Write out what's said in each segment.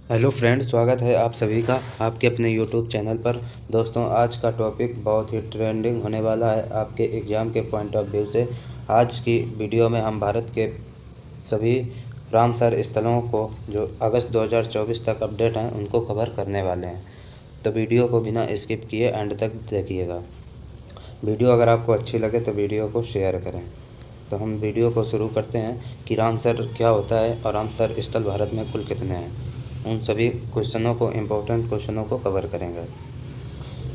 Hello friend, स्वागत है आप सभी का आपके अपने यूट्यूब चैनल पर। दोस्तों, आज का टॉपिक बहुत ही ट्रेंडिंग होने वाला है आपके एग्ज़ाम के पॉइंट ऑफ व्यू से। आज की वीडियो में हम भारत के सभी रामसर स्थलों को जो अगस्त 2024 तक अपडेट हैं उनको कवर करने वाले हैं। तो वीडियो को बिना स्किप किए एंड तक देखिएगा। वीडियो अगर आपको अच्छी लगे तो वीडियो को शेयर करें। तो हम वीडियो को शुरू करते हैं कि रामसर क्या होता है और रामसर स्थल भारत में कुल कितने हैं। उन सभी क्वेश्चनों को, इम्पोर्टेंट क्वेश्चनों को कवर करेंगे।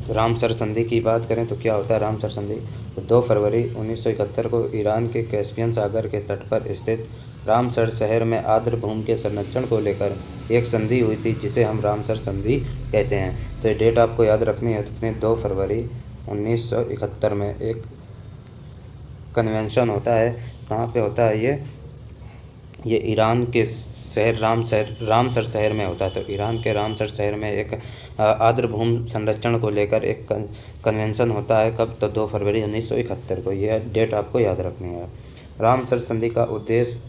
तो रामसर संधि की बात करें तो क्या होता है रामसर संधि। तो 2 फरवरी 1971 को ईरान के कैस्पियन सागर के तट पर स्थित रामसर शहर में आर्द्र भूमि के संरक्षण को लेकर एक संधि हुई थी, जिसे हम रामसर संधि कहते हैं। तो ये डेट आपको याद रखनी है। तो 2 फरवरी 1971 में एक कन्वेंशन होता है। कहाँ पे होता है ये ईरान के शहर रामसर शहर में होता है। तो ईरान के रामसर शहर में एक आर्द्र भूमि संरक्षण को लेकर एक कन्वेंशन होता है। कब? तो 2 फरवरी 1971 को। यह डेट आपको याद रखनी है। रामसर संधि का उद्देश्य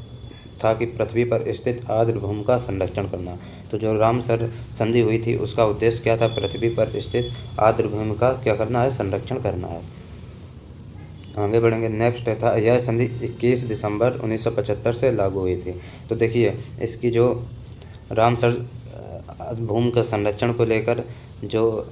था कि पृथ्वी पर स्थित आर्द्र भूमि का संरक्षण करना। तो जो रामसर संधि हुई थी उसका उद्देश्य क्या था? पृथ्वी पर स्थित आर्द्र भूमि का क्या करना है? संरक्षण करना है। आगे बढ़ेंगे। नेक्स्ट था, यह संधि 21 दिसंबर 1975 से लागू हुई थी। तो देखिए, इसकी जो रामसर भूमि का संरक्षण को लेकर जो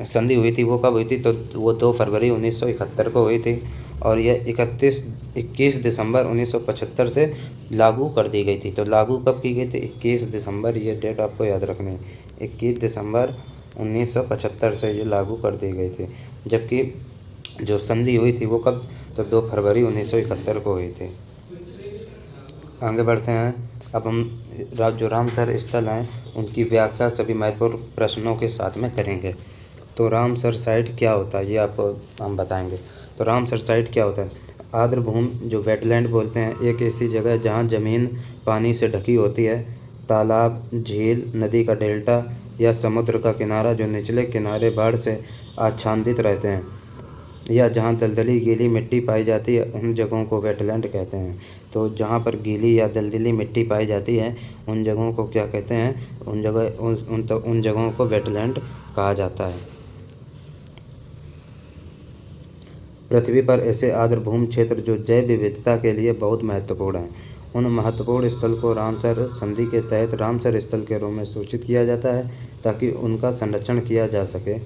संधि हुई थी वो कब हुई थी? तो वो 2 फरवरी 1971 को हुई थी और यह 21 दिसंबर 1975 से लागू कर दी गई थी। तो लागू कब की गई थी? 21 दिसंबर। ये डेट आपको याद रखनी है। 21 दिसंबर 1975 से ये लागू कर दी गई थी। जबकि जो संधि हुई थी वो कब? तो 2 फरवरी 1971 को हुई थी। आगे बढ़ते हैं। अब हम जो रामसर स्थल हैं उनकी व्याख्या सभी महत्वपूर्ण प्रश्नों के साथ में करेंगे। तो रामसर साइट क्या होता है ये आपको हम बताएंगे। तो रामसर साइट क्या होता है? आर्द्र भूमि, जो वेटलैंड बोलते हैं, एक ऐसी जगह जहाँ ज़मीन पानी से ढकी होती है। तालाब, झील, नदी का डेल्टा या समुद्र का किनारा जो निचले किनारे बाढ़ से आच्छादित रहते हैं, या जहाँ दलदली गीली मिट्टी पाई जाती है उन जगहों को वेटलैंड कहते हैं। तो जहाँ पर गीली या दलदली मिट्टी पाई जाती है उन जगहों को क्या कहते हैं? उन जगहों को वेटलैंड कहा जाता है। पृथ्वी पर ऐसे आर्द्र भूमि क्षेत्र जो जैव विविधता के लिए बहुत महत्वपूर्ण हैं, उन महत्वपूर्ण स्थल को रामसर संधि के तहत रामसर स्थल के रूप में सूचित किया जाता है ताकि उनका संरक्षण किया जा सके।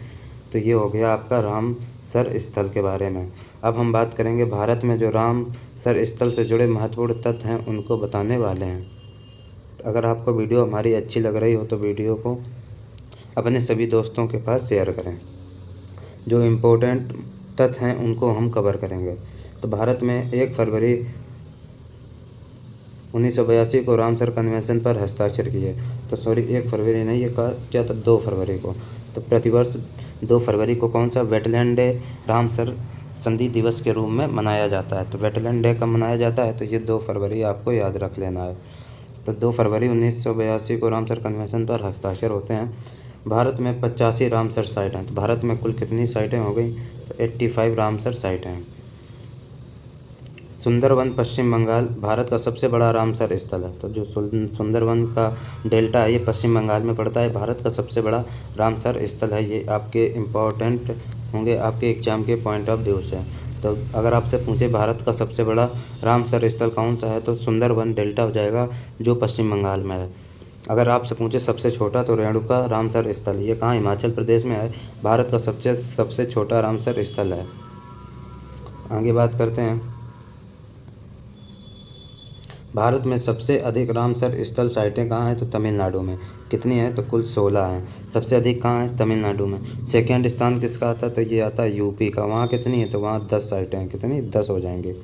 तो ये हो गया आपका रामसर स्थल के बारे में। अब हम बात करेंगे भारत में जो रामसर स्थल से जुड़े महत्वपूर्ण तथ्य हैं उनको बताने वाले हैं। तो अगर आपको वीडियो हमारी अच्छी लग रही हो तो वीडियो को अपने सभी दोस्तों के पास शेयर करें। जो इम्पोर्टेंट तथ्य हैं उनको हम कवर करेंगे। तो भारत में 1 फरवरी 1982 को रामसर कन्वेंशन पर हस्ताक्षर किए। तो सॉरी, 1 फरवरी नहीं, ये क्या था? 2 फरवरी को। तो प्रतिवर्ष 2 फरवरी को कौन सा वेटलैंड डे रामसर संधि दिवस के रूप में मनाया जाता है। तो वेटलैंड डे कब मनाया जाता है? तो ये 2 फरवरी आपको याद रख लेना है। तो 2 फरवरी 1982 को रामसर कन्वेंशन पर हस्ताक्षर होते हैं। भारत में 85 रामसर साइट हैं। तो भारत में कुल कितनी साइटें हो गई? तो 85 रामसर साइटें हैं। सुंदरवन पश्चिम बंगाल भारत का सबसे बड़ा रामसर स्थल है। तो जो सुंदरवन का डेल्टा है ये पश्चिम बंगाल में पड़ता है। भारत का सबसे बड़ा रामसर स्थल है। ये आपके इम्पोर्टेंट होंगे आपके एग्जाम के पॉइंट ऑफ व्यू से। तो अगर आपसे पूछे भारत का सबसे बड़ा रामसर स्थल कौन सा है तो सुंदरवन डेल्टा हो जाएगा, जो पश्चिम बंगाल में है। अगर आपसे पूछे सबसे छोटा तो रेणुका रामसर स्थल, ये कहाँ? हिमाचल प्रदेश में है। भारत का सबसे छोटा रामसर स्थल है। आगे बात करते हैं। भारत में सबसे अधिक रामसर स्थल साइटें कहाँ हैं? तो तमिलनाडु में। कितनी है? तो कुल 16 हैं। सबसे अधिक कहाँ है? तमिलनाडु में। सेकेंड स्थान किसका आता है? तो ये आता है यूपी का। वहाँ कितनी है? तो वहाँ 10 साइटें हैं। कितनी? 10 हो जाएंगी।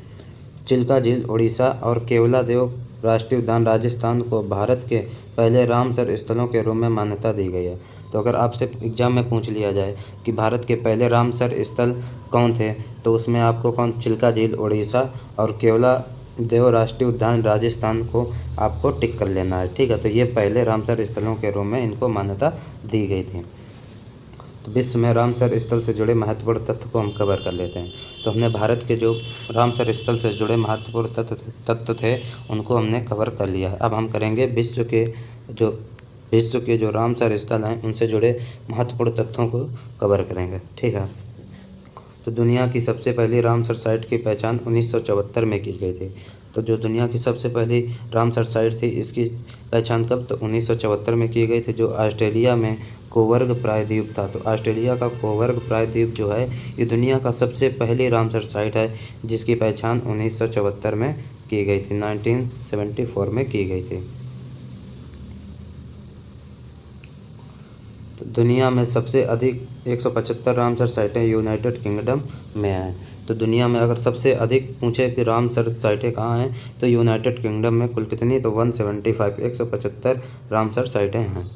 चिल्का झील उड़ीसा और केवलादेव राष्ट्रीय उद्यान राजस्थान को भारत के पहले रामसर स्थलों के रूप में मान्यता दी गई है। तो अगर आपसे एग्जाम में पूछ लिया जाए कि भारत के पहले रामसर स्थल कौन थे, तो उसमें आपको कौन? चिल्का झील उड़ीसा और केवला देव राष्ट्रीय उद्यान राजस्थान को आपको टिक कर लेना है। ठीक है, तो ये पहले रामसर स्थलों के रूप में इनको मान्यता दी गई थी। तो विश्व में रामसर स्थल से जुड़े महत्वपूर्ण तथ्य को हम कवर कर लेते हैं। तो हमने भारत के जो रामसर स्थल से जुड़े महत्वपूर्ण तथ्य थे उनको हमने कवर कर लिया है। अब हम करेंगे विश्व के जो विश्व के जो रामसर स्थल हैं उनसे जुड़े महत्वपूर्ण तथ्यों को कवर करेंगे। ठीक है, तो दुनिया की सबसे पहली रामसर साइट की पहचान 1974 में की गई थी। तो जो दुनिया की सबसे पहली रामसर साइट थी इसकी पहचान कब, तो 1974 में की गई थी, जो ऑस्ट्रेलिया में कोबर्ग प्रायद्वीप था। तो ऑस्ट्रेलिया का कोबर्ग प्रायद्वीप जो है ये दुनिया का सबसे पहली रामसर साइट है जिसकी पहचान 1974 में की गई थी, 1974 में की गई थी। तो दुनिया में सबसे अधिक 175 रामसर साइटें यूनाइटेड किंगडम में हैं। तो दुनिया में अगर सबसे अधिक पूछे कि रामसर साइटें कहाँ हैं तो यूनाइटेड किंगडम में कुल कितनी, तो 175 175 रामसर साइटें हैं।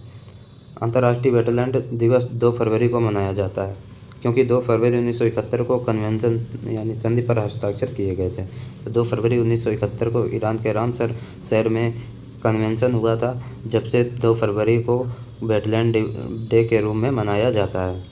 अंतर्राष्ट्रीय वेटलैंड दिवस 2 फरवरी को मनाया जाता है क्योंकि 2 फरवरी 1971 को कन्वेंशन यानी संधि पर हस्ताक्षर किए गए थे। तो 2 फरवरी 1971 को ईरान के रामसर शहर में कन्वेंशन हुआ था, जब से 2 फरवरी को वेटलैंड डे के रूप में मनाया जाता है।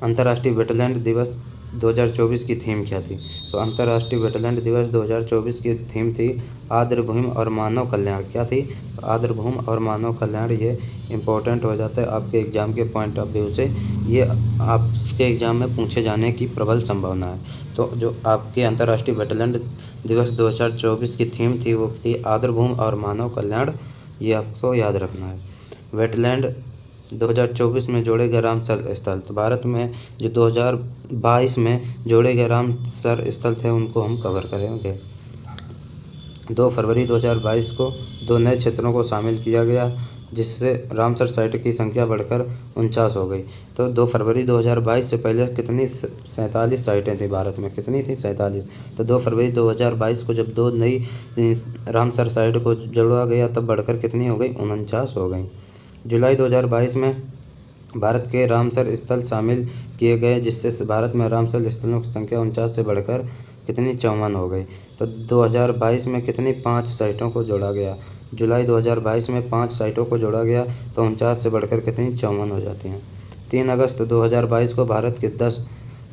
अंतर्राष्ट्रीय वेटलैंड दिवस 2024 की थीम क्या थी, तो अंतर्राष्ट्रीय वेटलैंड दिवस 2024 की थीम थी आर्द्रभूमि और मानव कल्याण। क्या थी, आर्द्रभूमि और मानव कल्याण। ये इम्पोर्टेंट हो जाता है आपके एग्ज़ाम के पॉइंट ऑफ व्यू से, ये आपके एग्ज़ाम में पूछे जाने की प्रबल संभावना है। तो जो आपके अंतर्राष्ट्रीय वेटलैंड दिवस 2024 की थीम थी वो थी आर्द्रभूमि और मानव कल्याण, ये आपको याद रखना है। वेटलैंड 2024 में जोड़े गए रामसर स्थल, तो भारत में जो 2022 में जोड़े गए रामसर स्थल थे उनको हम कवर करेंगे। 2 फरवरी 2022 को 2 नए क्षेत्रों को शामिल किया गया जिससे रामसर साइट की संख्या बढ़कर 49 हो गई। तो 2 फरवरी 2022 से पहले कितनी 47 साइटें थी भारत में, कितनी थी 47। तो 2 फरवरी 2022 को जब 2 नई रामसर साइट को जोड़ा गया तब बढ़कर कितनी हो गई, 49 हो गई। जुलाई 2022 में भारत के रामसर स्थल शामिल किए गए जिससे भारत में रामसर स्थलों की संख्या 49 से बढ़कर कितनी 54 हो गई। तो 2022 में कितनी 5 साइटों को जोड़ा गया, जुलाई 2022 में 5 साइटों को जोड़ा गया तो 49 से बढ़कर कितनी 54 हो जाती हैं। 3 अगस्त 2022 को भारत के 10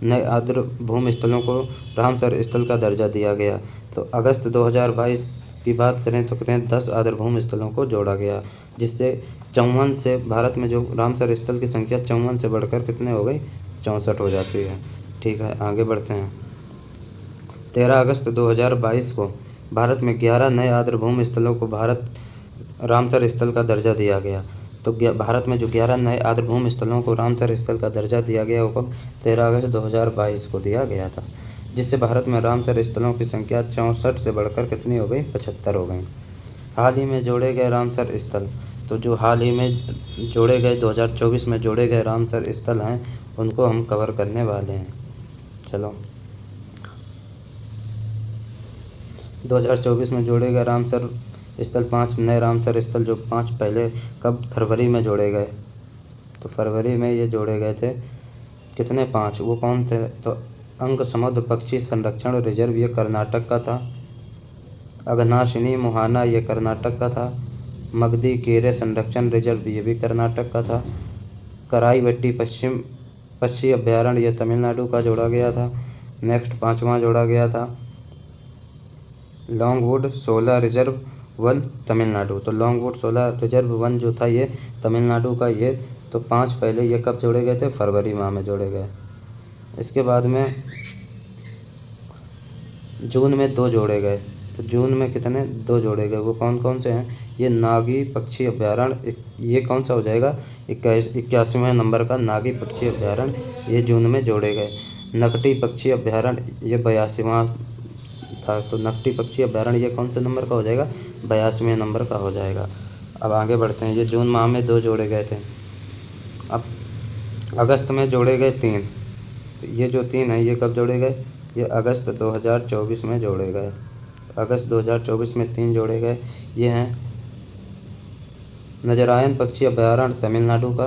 नए आर्द्रभूमि स्थलों को रामसर स्थल का दर्जा दिया गया। तो अगस्त 2022 की बात करें तो कितने 10 आर्द्रभूमि स्थलों को जोड़ा गया जिससे 54 से भारत में जो रामसर स्थल की संख्या 54 से बढ़कर कितने हो गई 64 हो जाती है। ठीक है, आगे बढ़ते हैं। 13 अगस्त 2022 को भारत में 11 नए आर्द्रभूमि स्थलों को भारत रामसर स्थल का दर्जा दिया गया। तो भारत में जो 11 नए आर्द्रभूमि स्थलों को रामसर स्थल का दर्जा दिया गया वो कब, 13 अगस्त 2022 को दिया गया था, जिससे भारत में रामसर स्थलों की संख्या 64 से बढ़कर कितनी हो गई 75 हो गई। हाल ही में जोड़े गए रामसर स्थल, तो जो हाल ही में जोड़े गए 2024 में जोड़े गए रामसर स्थल हैं उनको हम कवर करने वाले हैं। चलो, 2024 में जोड़े गए रामसर स्थल 5 नए रामसर स्थल जो 5 पहले कब फरवरी में जोड़े गए, तो फरवरी में ये जोड़े गए थे कितने 5, वो कौन थे, तो अंग समुद्र पक्षी संरक्षण रिजर्व ये कर्नाटक का था, अघनाशिनी मुहाना ये कर्नाटक का था, मगधी केरे संरक्षण रिजर्व ये भी कर्नाटक का था, कराईवट्टी पक्षी अभ्यारण्य ये तमिलनाडु का जोड़ा गया था। नेक्स्ट 5वां जोड़ा गया था लॉन्गवुड शोला रिजर्व वन तमिलनाडु। तो लॉन्गवुड शोला रिजर्व वन जो था ये तमिलनाडु का ये, तो 5 पहले ये कब जोड़े गए थे, फरवरी माह में जोड़े गए। इसके बाद में जून में 2 जोड़े गए, तो जून में कितने 2 जोड़े गए, वो कौन कौन से हैं, ये नागी पक्षी अभ्यारण्य, ये कौन सा हो जाएगा 81वें नंबर का नागी पक्षी अभ्यारण्य, ये जून में जोड़े गए। नकटी पक्षी अभ्यारण्य ये 82वां था, तो नकटी पक्षी अभ्यारण्य ये कौन से नंबर का हो जाएगा 82वें नंबर का हो जाएगा। अब आगे बढ़ते हैं, ये जून माह में 2 जोड़े गए थे। अब अगस्त में जोड़े गए 3, तो ये जो 3 हैं ये कब जोड़े गए, ये अगस्त 2024 में जोड़े गए। अगस्त 2024 में 3 जोड़े गए, ये हैं नजरायन पक्षी अभ्यारण्य तमिलनाडु का,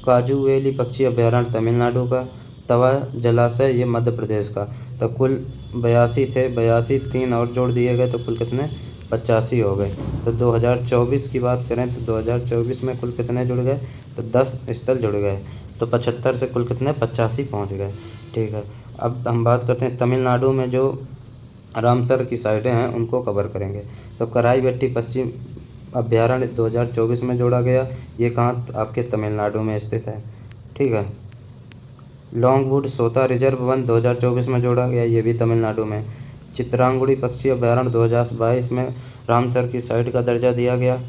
काजूवेली पक्षी अभ्यारण्य तमिलनाडु का, तवा जलाशय ये मध्य प्रदेश का। तो कुल 82 थे, 82 3 और जोड़ दिए गए तो कुल कितने 85 हो गए। तो 2024 की बात करें तो 2024 में कुल कितने जुड़ गए, तो 10 स्थल जुड़ गए, तो 75 से कुल कितने 85 पहुँच गए। ठीक है, अब हम बात करते हैं तमिलनाडु में जो रामसर की साइटें हैं उनको कवर करेंगे। तो कराईवट्टी अभ्यारण्य 2024 में जोड़ा गया। ये कहाँ आपके तमिलनाडु में स्थित है। ठीक है। लॉन्गवुड सोता रिजर्व वन 2024 में जोड़ा गया, ये भी तमिलनाडु में। चित्रांगुड़ी पक्षी अभ्यारण्य 2022 में रामसर की साइट का दर्जा दिया गया।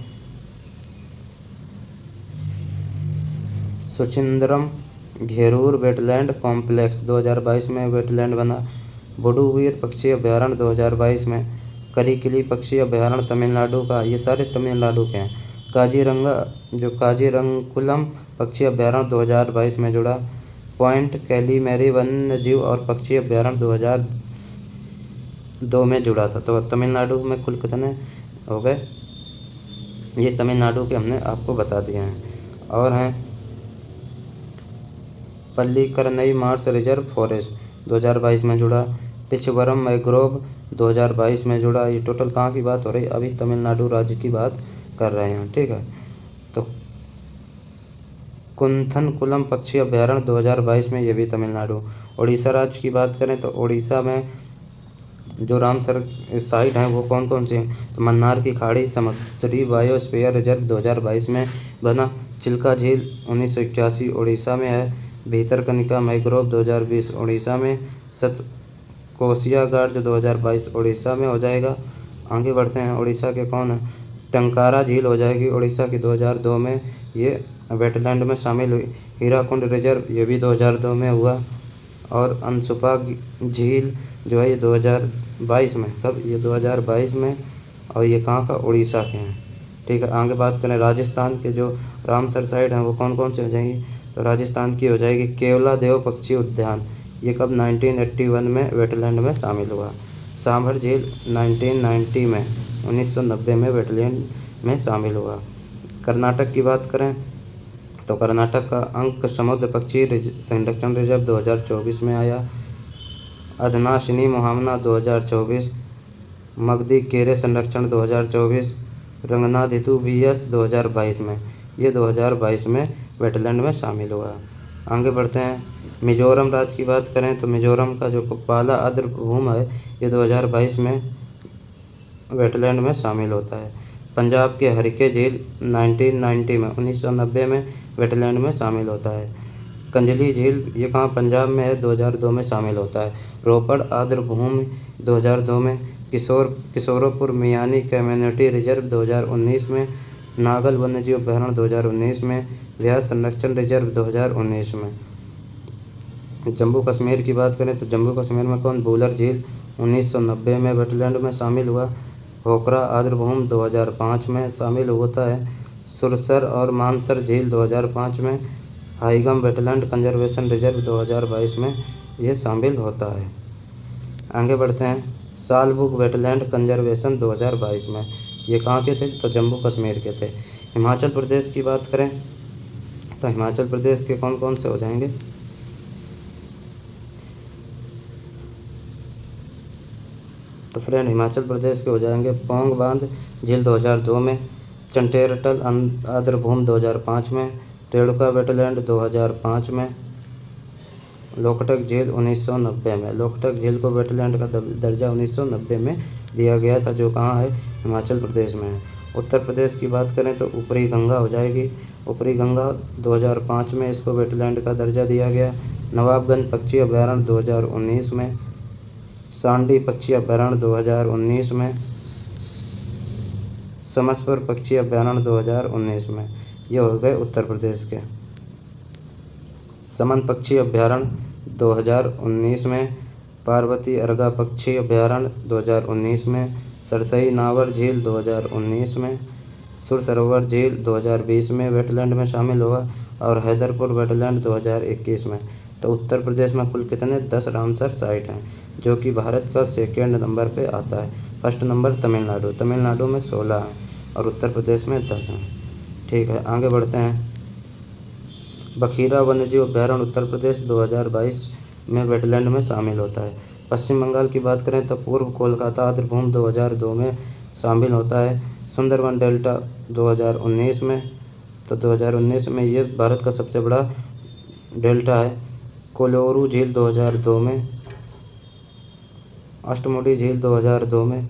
सुचिंद्रम घेरूर वेटलैंड कॉम्प्लेक्स 2022 में वेटलैंड बना। बुडुवीर पक्षी अभ्यारण्य 2022 में। करिकिली पक्षी अभ्यारण्य तमिलनाडु का, ये सारे तमिलनाडु के हैं। काजीरंगकुलम पक्षी अभ्यारण्य 2022 में जुड़ा। पॉइंट कैलीमेरी वन्य जीव और पक्षी अभ्यारण्य 2002 में जुड़ा था। तो तमिलनाडु में कुल कितने हो गए, ये तमिलनाडु के हमने आपको बता दिए हैं। और हैं पल्लीकरनई मार्स रिजर्व फॉरेस्ट 2022 में जुड़ा। पिचवरम मैग्रोव 2022 में जुड़ा। ये टोटल कहाँ की बात हो रही है, अभी तमिलनाडु राज्य की बात कर रहे हैं। ठीक है। तो कुंथनकुलम पक्षी अभ्यारण्य 2022 में, ये भी तमिलनाडु। उड़ीसा राज्य की बात करें तो उड़ीसा में जो रामसर साइट हैं वो कौन कौन से हैं, तो मन्नार की खाड़ी समुद्री बायोस्फीयर रिजर्व 2022 में बना। चिल्का झील 1981 उड़ीसा में है। भीतरकनिका मैग्रोव 2020 उड़ीसा में। सतकोसिया गार्ड जो 2022 उड़ीसा में हो जाएगा। आगे बढ़ते हैं, उड़ीसा के कौन है, टंकारा झील हो जाएगी उड़ीसा की 2002 में, ये वेटलैंड में शामिल हुई। हीराकुंड रिजर्व ये भी 2002 में हुआ। और अनसुपा झील जो है ये 2022 में, कब, ये 2022 में, और ये कहाँ का, उड़ीसा के हैं। ठीक है। आगे बात करें राजस्थान के जो रामसर साइट हैं वो कौन कौन से हो जाएंगी, तो राजस्थान की हो जाएगी केवला देव पक्षी उद्यान, ये कब 1981 में वेटलैंड में शामिल हुआ। सांभर झील 1990 में 1990 में वेटलैंड में शामिल हुआ। कर्नाटक की बात करें तो कर्नाटक का अंक समुद्र पक्षी संरक्षण रिजर्व 2024 में आया। अधनाशिनी मोहामना 2024। मगधी केरे संरक्षण 2024। रंगनाथितु बीएस 2022 में, ये 2022 में वेटलैंड में शामिल हुआ। आगे बढ़ते हैं, मिजोरम राज्य की बात करें तो मिजोरम का जो पाला आर्द्र भूमि है ये 2022 में वेटलैंड में शामिल होता है। पंजाब के हरिके झील 1990 में 1990 में वेटलैंड में शामिल होता है। कंजली झील ये कहाँ, पंजाब में है, 2002 में शामिल होता है। रोपड़ आर्द्र भूमि 2002 में। किशोरपुर मियानी कम्युनिटी रिजर्व 2019 में। नागल वन्यजीव अभ्यारण्य 2019 में। व्यास संरक्षण रिजर्व 2019 में। जम्मू कश्मीर की बात करें तो जम्मू कश्मीर में कौन, भूलर झील 1990 में वेटलैंड में शामिल हुआ। होकरा आर्द्र भूमि 2005 में शामिल होता है। सुरसर और मानसर झील 2005 में। हाईगम वेटलैंड कंजर्वेशन रिजर्व 2022 में ये शामिल होता है। आगे बढ़ते हैं, सालबुग वेटलैंड कंजर्वेशन 2022 में, ये कहाँ के थे, तो जम्मू कश्मीर के थे। हिमाचल प्रदेश की बात करें तो हिमाचल प्रदेश के कौन कौन से हो जाएंगे, तो फ्रेंड हिमाचल प्रदेश के हो जाएंगे पोंग बांध झील 2002 में। चंटेरटल आर्द्र भूमि 2005 में। रेणुका वेटलैंड 2005 में। लोकटक झील 1990 में, लोकटक झील को वेटलैंड का दर्जा 1990 में दिया गया था, जो कहाँ है, हिमाचल प्रदेश में है। उत्तर प्रदेश की बात करें तो ऊपरी गंगा हो जाएगी। ऊपरी गंगा 2005 में इसको वेटलैंड का दर्जा दिया गया। नवाबगंज पक्षी अभ्यारण्य 2019 में। सांडी पक्षी अभ्यारण्य 2019 में। समसपुर पक्षी अभ्यारण्य 2019 में, ये हो गए उत्तर प्रदेश के। समन पक्षी अभ्यारण्य 2019 में। पार्वती अर्गा पक्षी अभ्यारण्य 2019 में। सरसई नावर झील 2019 में। सुर सरोवर झील 2020 में वेटलैंड में शामिल हुआ। और हैदरपुर वेटलैंड 2021 में। तो उत्तर प्रदेश में कुल कितने, 10 रामसर साइट हैं, जो कि भारत का सेकेंड नंबर पे आता है। फर्स्ट नंबर तमिलनाडु में 16 हैं और उत्तर प्रदेश में 10 हैं। ठीक है। आगे बढ़ते हैं, बखीरा वन्यजीव अभ्यारण्य उत्तर प्रदेश 2022 में वेटलैंड में शामिल होता है। पश्चिम बंगाल की बात करें तो पूर्व कोलकाता आर्द्र भूमि 2002 में शामिल होता है। सुंदरवन डेल्टा 2019 में, तो 2019 में ये भारत का सबसे बड़ा डेल्टा है। कोलोरू झील 2002 में। अष्टमुडी झील 2002 में।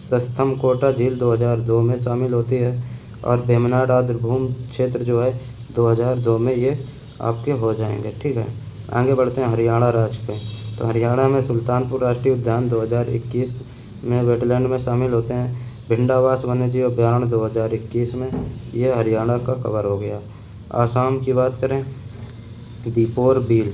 सस्थम कोटा झील 2002 में शामिल होती है, और वेमनाड आर्द्रभूमि क्षेत्र जो है 2002 में ये आपके हो जाएंगे। ठीक है, आगे बढ़ते हैं हरियाणा राज्य पे। तो हरियाणा में सुल्तानपुर राष्ट्रीय उद्यान 2021 में वेटलैंड में शामिल होते हैं। भिंडावास वन्यजीव अभयारण्य 2021 में, ये हरियाणा का कवर हो गया। आसाम की बात करें, दीपोर बील,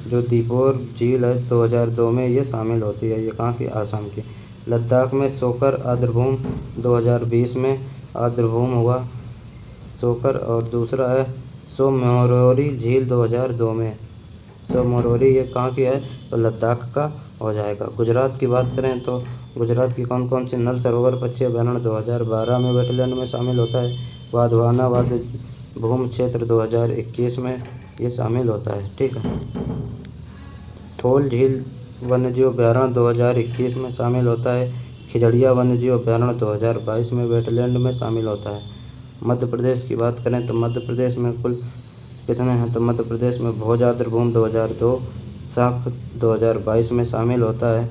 जो दीपोर झील है 2002 में ये शामिल होती है, ये कहाँ की, आसाम की। लद्दाख में शोकर आर्द्रभूमि 2020 में आर्द्रभूमि हुआ शोकर, और दूसरा है सोमोरोरी झील 2002 में। सोमोरोरी ये कहाँ की है, तो लद्दाख का हो जाएगा। गुजरात की बात करें तो गुजरात की कौन कौन सी, नल सरोवर पक्षी अभयारण्य 2012 में वेटलैंड में शामिल होता है। वाधवाना वाद्य भूमि क्षेत्र 2021 में ये शामिल होता है। ठीक है, थोल झील वन्यजीव अभयारण्य 2021 में शामिल होता है। खिजड़िया वन्यजीव अभयारण्य 2022 में वेटलैंड में शामिल होता है। मध्य प्रदेश की बात करें तो मध्य प्रदेश में कुल कितने हैं, तो मध्य प्रदेश में भोज आर्द्रभूमि 2002 शाख 2022 में शामिल होता है।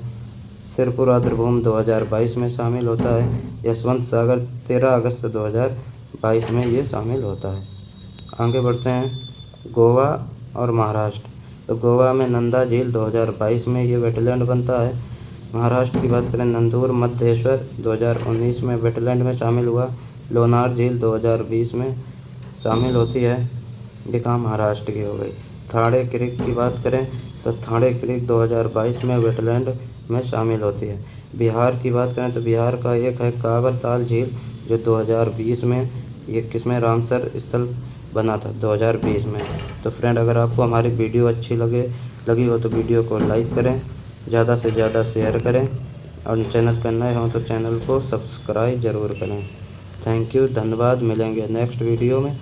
सिरपुर आर्द्रभूमि 2022 में शामिल होता है। यशवंत सागर 13 अगस्त 2022 में ये शामिल होता है। आगे बढ़ते हैं गोवा और महाराष्ट्र। तो गोवा में नंदा झील 2022 में ये वेटलैंड बनता है। महाराष्ट्र की बात करें, नंदूर मध्येश्वर 2019 में वेटलैंड में शामिल हुआ। लोनार झील 2020 में शामिल होती है। ये कहाँ, महाराष्ट्र की हो गई। थाड़े क्रीक की बात करें तो थाड़े क्रीक 2022 में वेटलैंड में शामिल होती है। बिहार की बात करें तो बिहार का एक है कांवर ताल झील, जो 2020 में ये किसमें, रामसर स्थल बना था 2020 में। तो फ्रेंड, अगर आपको हमारी वीडियो अच्छी लगी हो तो वीडियो को लाइक करें, ज़्यादा से ज़्यादा शेयर करें, और चैनल पर नए हों तो चैनल को सब्सक्राइब ज़रूर करें। थैंक यू, धन्यवाद। मिलेंगे नेक्स्ट वीडियो में।